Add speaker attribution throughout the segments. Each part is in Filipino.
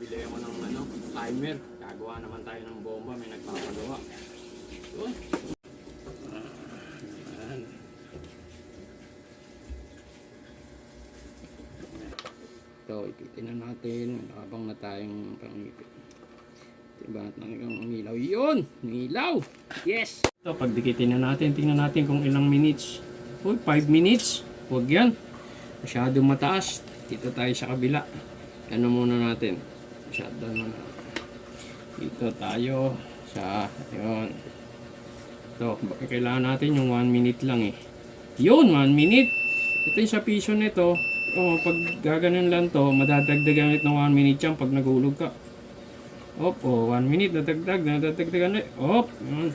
Speaker 1: bibili ako ng timer. Gagawa naman tayo ng bomba, may nagpapagawa. Yun. Ito, ipitin na natin. Habang na tayong pangipit. Tiba natin ang ilaw. Yun! Ilaw! Yes! Ito, pagdikitin na natin. Tingnan natin kung ilang minutes. Uy, 5 minutes. Huwag yan. Masyado mataas. Dito tayo sa kabila. Ano muna natin? Shutdown muna. Dito tayo sa... Yun. Ito, kailangan natin yung 1 minute lang eh. Yun, 1 minute! Ito yung sa piso nito. Pag gaganon lang to, madadagdagan ulit ng 1 minute yan pag nagulog ka. Opo, 1 minute, nadadagdagan ulit. Op, yun.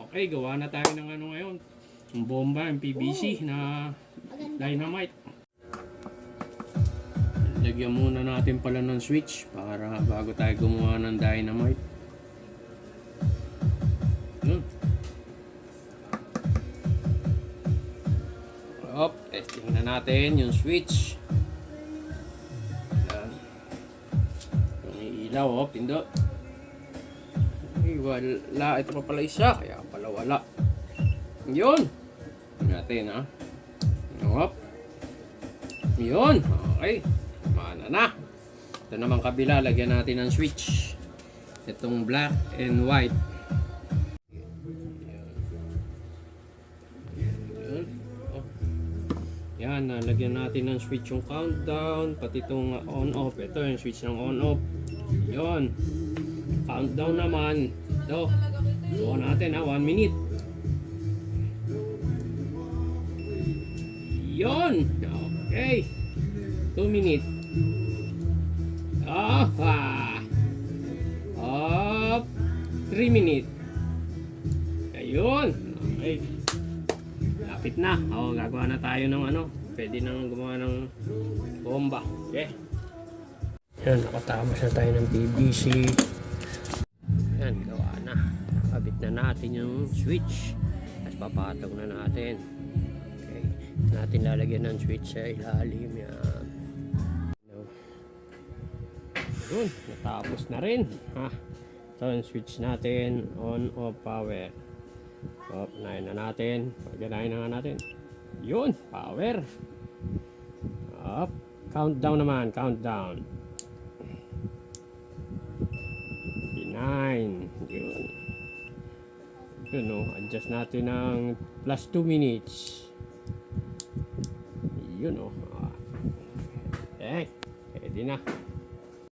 Speaker 1: Okay, gawa na tayo ng ngayon. Yung bomba, yung PVC na dynamite. Lagyan muna natin pala ng switch para bago tayo gumawa ng dynamite. Yun. Op, testing na natin yung switch. Yan. Yung ilaw, pindot. Ay, wala. Ito pa pala isa, kaya pala wala. Yun. Natin, ha. Op. Yun. Okay. Mana na. Ito naman kabila, lagyan natin ng switch. Itong black and white. Yan, lagyan natin ng switch yung countdown, pati itong on-off. Ito yung switch ng on-off. Yun. Countdown naman. Ito. Buo natin 1 minute. Yun. Okay. 2 minutes. Up. 3 minutes. Ayun. Okay. Lapit na. Gagawa na tayo ng pwede nang gumawa ng bomba. Okay. Yan, nakatapos na tayo ng PVC. Yan, gawa na. Kabit na natin yung switch. Tapos papatog na natin. Okay. Natin lalagyan ng switch sa ilalim. Yan. Yun, natapos na rin. Ito yung switch natin. On, off, power. So, unahin na natin. Paganahin na nga natin. Yun, power. Up. Countdown naman, countdown. 9. Yun. Yun, adjust natin ng plus 2 minutes. Yun, okay. Pwede na.